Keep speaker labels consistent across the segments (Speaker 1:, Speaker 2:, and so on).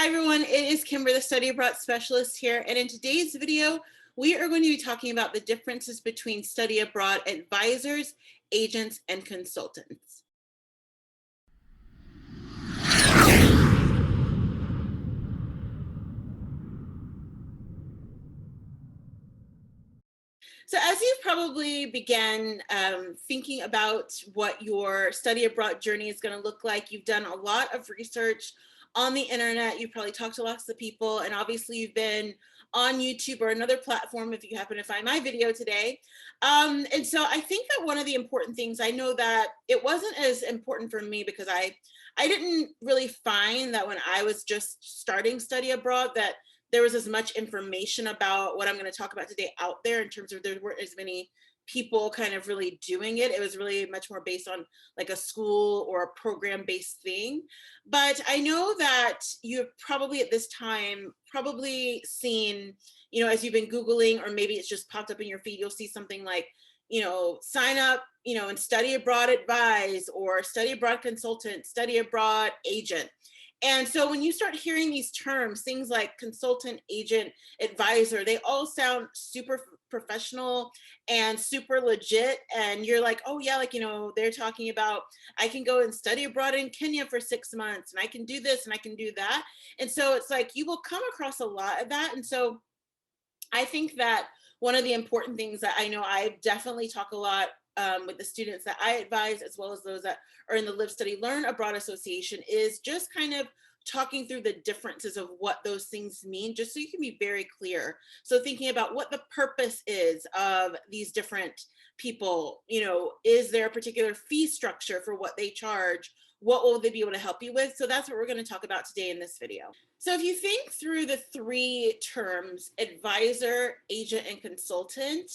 Speaker 1: Hi everyone, it is Kimber, the study abroad specialist here, and in today's video, we are going to be talking about the differences between study abroad advisors, agents, and consultants. So as you've probably began thinking about what your study abroad journey is going to look like, you've done a lot of research on the internet, you've probably talked to lots of people, and obviously you've been on YouTube or another platform if you happen to find my video today. And so I think that one of the important things, I know that it wasn't as important for me because I didn't really find that when I was just starting study abroad that there was as much information about what I'm going to talk about today out there, in terms of there weren't as many people kind of really doing it. It was really much more based on like a school or a program based thing. But I know that you've probably at this time probably seen, as you've been Googling, or maybe it's just popped up in your feed, you'll see something like, sign up, and study abroad advise, or study abroad consultant, study abroad agent. And so when you start hearing these terms, things like consultant, agent, advisor, they all sound super professional and super legit. And you're like, oh yeah, they're talking about, I can go and study abroad in Kenya for 6 months, and I can do this and I can do that. And so it's like, you will come across a lot of that. And so I think that one of the important things that I know I definitely talk a lot with the students that I advise, as well as those that are in the Live, Study, Learn Abroad Association, is just kind of talking through the differences of what those things mean, just so you can be very clear. So thinking about what the purpose is of these different people, is there a particular fee structure for what they charge? What will they be able to help you with? So that's what we're going to talk about today in this video. So if you think through the three terms, advisor, agent, and consultant,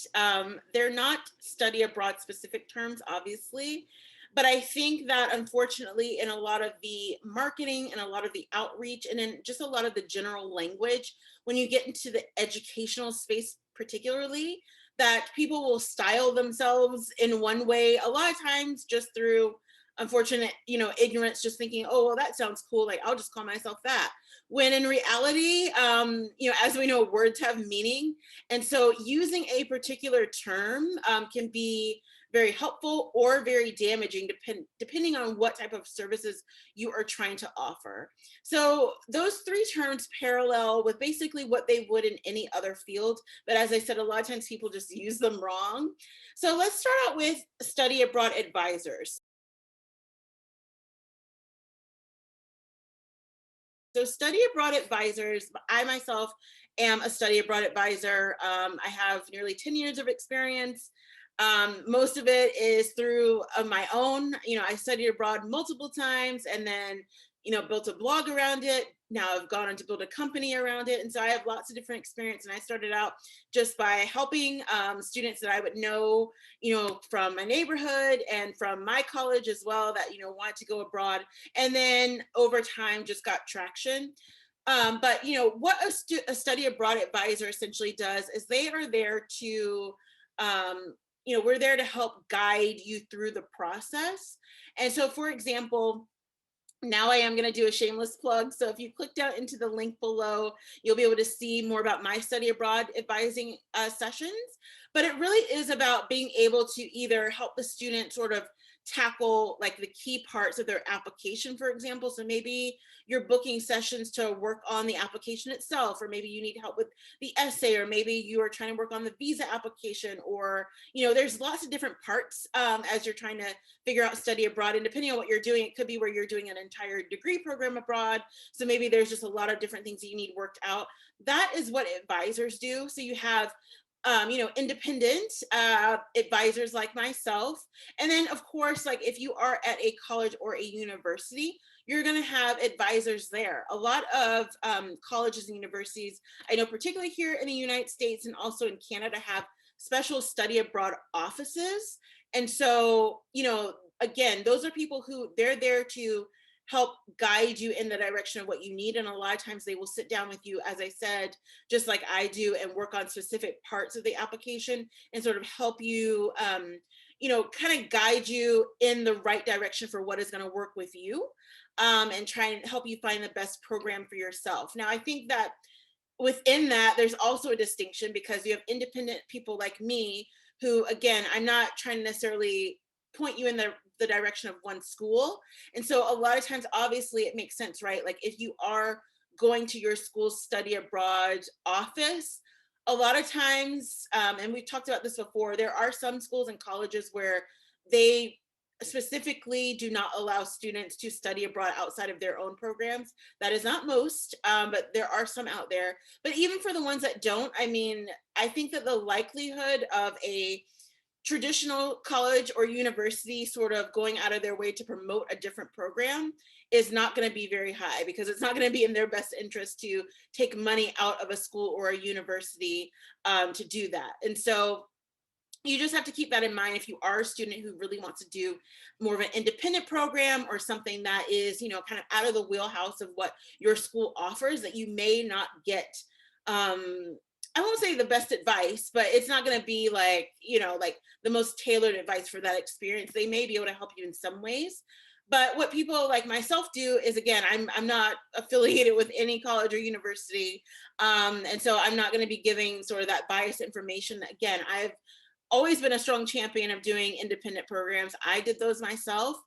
Speaker 1: they're not study abroad specific terms, obviously, but I think that unfortunately in a lot of the marketing and a lot of the outreach and in just a lot of the general language, when you get into the educational space particularly, that people will style themselves in one way, a lot of times just through unfortunate, ignorance, just thinking, oh, well, that sounds cool, like I'll just call myself that. When in reality, as we know, words have meaning. And so using a particular term can be very helpful or very damaging, depending on what type of services you are trying to offer. So those three terms parallel with basically what they would in any other field. But as I said, a lot of times people just use them wrong. So let's start out with study abroad advisors. So study abroad advisors, I myself am a study abroad advisor. I have nearly 10 years of experience. Most of it is through my own, I studied abroad multiple times and then, built a blog around it. Now I've gone on to build a company around it. And so I have lots of different experience. And I started out just by helping students that I would know, from my neighborhood and from my college as well, that, wanted to go abroad. And then over time just got traction. But, what a study abroad advisor essentially does is they are there to, we're there to help guide you through the process. And so, for example, now I am going to do a shameless plug. So if you click down into the link below, you'll be able to see more about my study abroad advising sessions. But it really is about being able to either help the student sort of tackle like the key parts of their application, for example. So maybe you're booking sessions to work on the application itself, or maybe you need help with the essay, or maybe you are trying to work on the visa application, or, there's lots of different parts as you're trying to figure out study abroad. And depending on what you're doing, it could be where you're doing an entire degree program abroad. So maybe there's just a lot of different things that you need worked out. That is what advisors do. So you have independent advisors like myself. And then of course, like if you are at a college or a university, you're going to have advisors there. A lot of colleges and universities, I know particularly here in the United States and also in Canada, have special study abroad offices. And so, again, those are people who they're there to help guide you in the direction of what you need. And a lot of times they will sit down with you, as I said, just like I do, and work on specific parts of the application and sort of help you, kind of guide you in the right direction for what is going to work with you, and try and help you find the best program for yourself. Now, I think that within that, there's also a distinction because you have independent people like me who, again, I'm not trying to necessarily point you in the direction of one school. And so a lot of times, obviously, it makes sense, right? Like if you are going to your school's study abroad office, a lot of times, and we've talked about this before, there are some schools and colleges where they specifically do not allow students to study abroad outside of their own programs. That is not most, but there are some out there. But even for the ones that don't, I mean, I think that the likelihood of a traditional college or university sort of going out of their way to promote a different program is not going to be very high, because it's not going to be in their best interest to take money out of a school or a university to do that. And so you just have to keep that in mind if you are a student who really wants to do more of an independent program or something that is, kind of out of the wheelhouse of what your school offers, that you may not get, I won't say the best advice, but it's not going to be like, like the most tailored advice for that experience. They may be able to help you in some ways. But what people like myself do is, again, I'm not affiliated with any college or university. And so I'm not going to be giving sort of that biased information. Again, I've always been a strong champion of doing independent programs. I did those myself,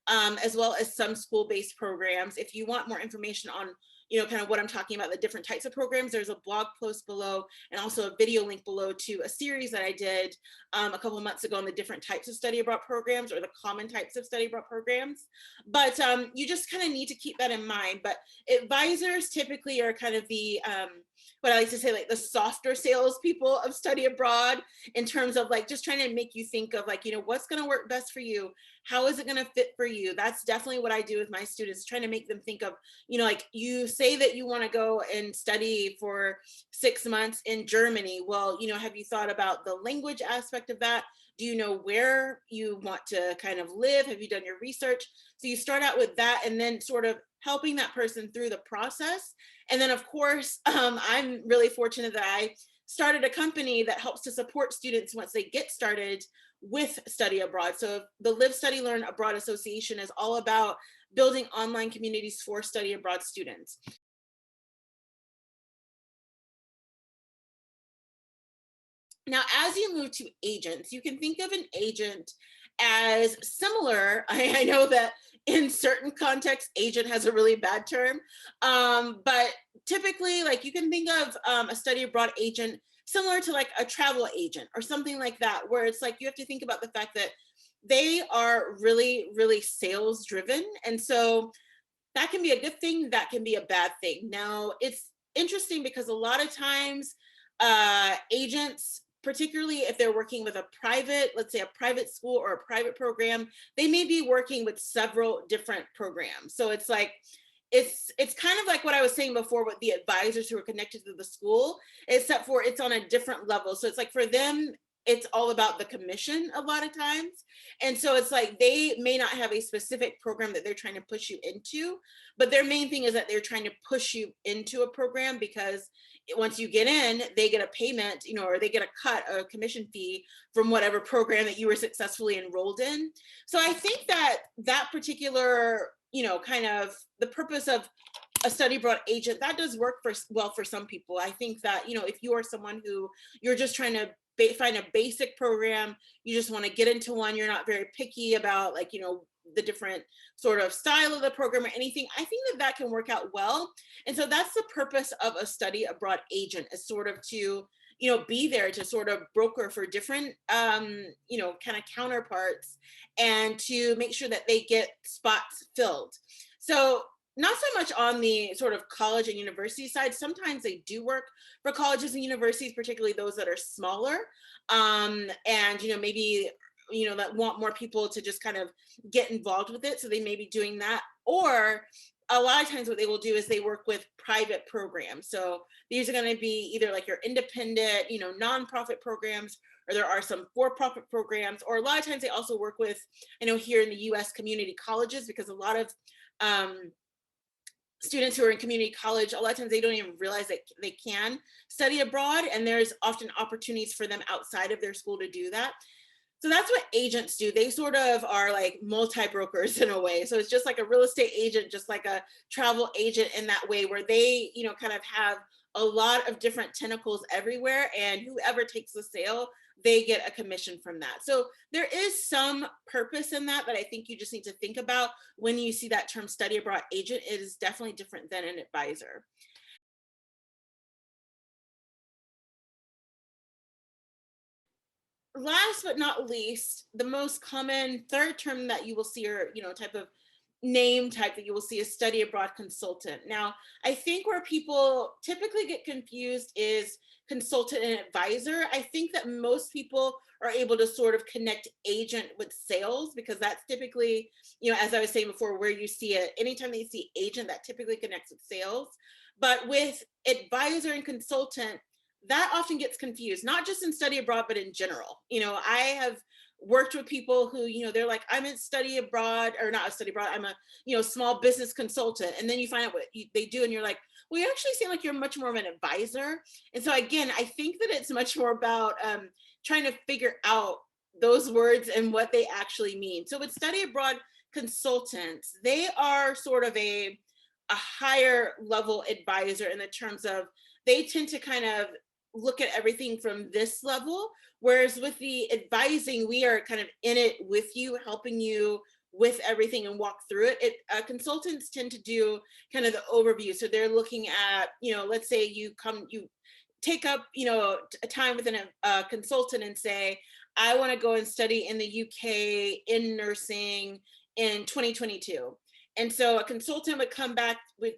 Speaker 1: as well as some school-based programs. If you want more information on, kind of what I'm talking about, the different types of programs, there's a blog post below and also a video link below to a series that I did a couple of months ago on the different types of study abroad programs, or the common types of study abroad programs. But you just kind of need to keep that in mind. But advisors typically are kind of the, what I like to say, like the softer salespeople of study abroad, in terms of like just trying to make you think of like, what's going to work best for you? How is it going to fit for you? That's definitely what I do with my students, trying to make them think of, like you say that you want to go and study for 6 months in Germany. Well, have you thought about the language aspect of that? Do you know where you want to kind of live? Have you done your research? So you start out with that, and then sort of helping that person through the process. And then, of course, I'm really fortunate that I started a company that helps to support students once they get started with study abroad. So the Live, Study, Learn Abroad Association is all about building online communities for study abroad students. Now, as you move to agents, you can think of an agent as similar. I know that in certain contexts, agent has a really bad term, but typically, like you can think of a study abroad agent similar to like a travel agent or something like that, where it's like you have to think about the fact that they are really, really sales driven. And so that can be a good thing, that can be a bad thing. Now, it's interesting because a lot of times agents, particularly if they're working with a private, let's say a private school or a private program, they may be working with several different programs. So it's like, it's kind of like what I was saying before with the advisors who are connected to the school, except for it's on a different level. So it's like for them, it's all about the commission a lot of times. And so it's like they may not have a specific program that they're trying to push you into, but their main thing is that they're trying to push you into a program, because once you get in, they get a payment, or they get a commission fee from whatever program that you were successfully enrolled in. So I think that that particular, kind of the purpose of a study abroad agent, that does work well for some people. I think that, if you are someone who you're just trying to find a basic program, you just want to get into one, you're not very picky about like, the different sort of style of the program or anything, I think that that can work out well. And so that's the purpose of a study abroad agent, is sort of to, be there to sort of broker for different, kind of counterparts, and to make sure that they get spots filled. So not so much on the sort of college and university side. Sometimes they do work for colleges and universities, particularly those that are smaller, and maybe that want more people to just kind of get involved with it. So they may be doing that. Or a lot of times what they will do is they work with private programs. So these are going to be either like your independent, nonprofit programs, or there are some for-profit programs, or a lot of times they also work with, I know here in the US, community colleges, because a lot of students who are in community college, a lot of times they don't even realize that they can study abroad, and there's often opportunities for them outside of their school to do that. So that's what agents do. They sort of are like multi-brokers in a way. So it's just like a real estate agent, just like a travel agent in that way, where they, kind of have a lot of different tentacles everywhere. And whoever takes the sale, they get a commission from that. So there is some purpose in that I think you just need to think about when you see that term study abroad agent. It is definitely different than an advisor. Last but not least, the most common third term that you will see, or type of name type that you will see, is study abroad consultant. Now, I think where people typically get confused is consultant and advisor. I think that most people are able to sort of connect agent with sales, because that's typically, as I was saying before, where you see it. Anytime that you see agent, that typically connects with sales. But with advisor and consultant, that often gets confused, not just in study abroad, but in general. I have worked with people who, they're like, I'm in study abroad, or not a study abroad, I'm a, small business consultant. And then you find out what they do, and you're like, well, you actually seem like you're much more of an advisor. And so again, I think that it's much more about trying to figure out those words and what they actually mean. So with study abroad consultants, they are sort of a higher level advisor in the terms of, they tend to kind of look at everything from this level. Whereas with the advising, we are kind of in it with you, helping you with everything and walk through consultants tend to do kind of the overview. So they're looking at, let's say you take up, a time with a consultant and say, I want to go and study in the UK in nursing in 2022. And so a consultant would come back with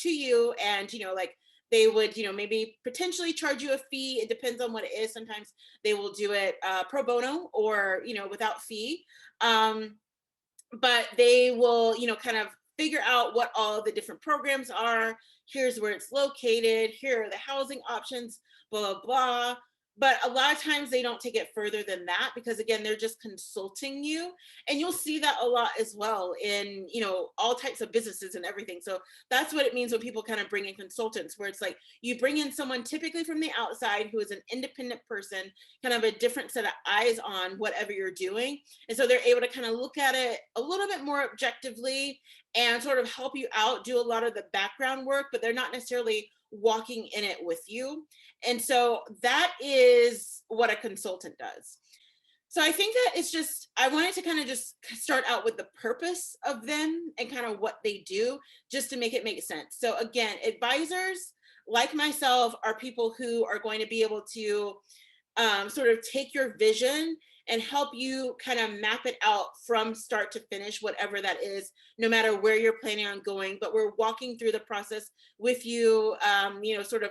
Speaker 1: to you, and like, they would, maybe potentially charge you a fee. It depends on what it is. Sometimes they will do it pro bono, or without fee. Um, but they will, kind of figure out what all the different programs are. Here's where it's located. Here are the housing options, blah, blah, blah. But a lot of times they don't take it further than that, because again, they're just consulting you. And you'll see that a lot as well in, all types of businesses and everything. So that's what it means when people kind of bring in consultants, where it's like you bring in someone typically from the outside who is an independent person, kind of a different set of eyes on whatever you're doing. And so they're able to kind of look at it a little bit more objectively and sort of help you out, do a lot of the background work, but they're not necessarily walking in it with you. And so that is what a consultant does. So I think that it's just, I wanted to kind of just start out with the purpose of them and kind of what they do, just to make it make sense. So again, advisors like myself are people who are going to be able to sort of take your vision and help you kind of map it out from start to finish, whatever that is, no matter where you're planning on going. But we're walking through the process with you, sort of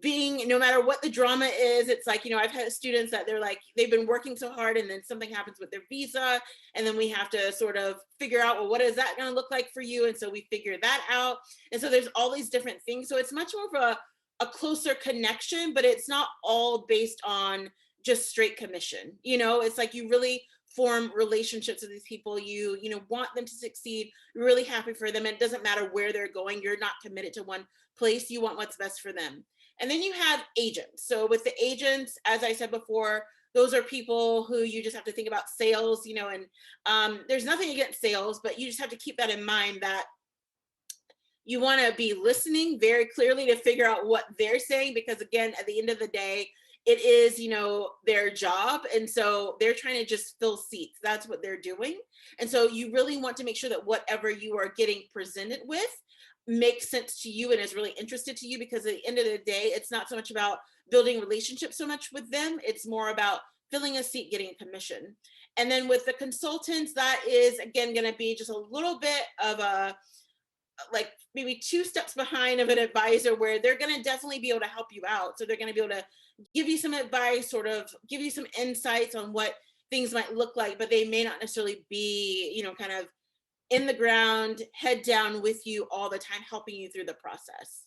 Speaker 1: being, no matter what the drama is. It's like, I've had students that they're like, they've been working so hard, and then something happens with their visa, and then we have to sort of figure out, well, what is that going to look like for you? And so we figure that out. And so there's all these different things. So it's much more of a closer connection, but it's not all based on just straight commission. It's like you really form relationships with these people. You want them to succeed. You're really happy for them. And it doesn't matter where they're going. You're not committed to one place. You want what's best for them. And then you have agents. So with the agents, as I said before, those are people who you just have to think about sales, and there's nothing against sales, but you just have to keep that in mind, that you want to be listening very clearly to figure out what they're saying, because again, at the end of the day, it is, their job. And so they're trying to just fill seats. That's what they're doing. And so you really want to make sure that whatever you are getting presented with makes sense to you and is really interested to you, because at the end of the day, it's not so much about building relationships so much with them. It's more about filling a seat, getting a commission. And then with the consultants, that is again going to be just a little bit of a, like maybe two steps behind of an advisor, where they're going to definitely be able to help you out. So they're going to be able to give you some advice, sort of give you some insights on what things might look like, but they may not necessarily be, kind of in the ground, head down with you all the time, helping you through the process.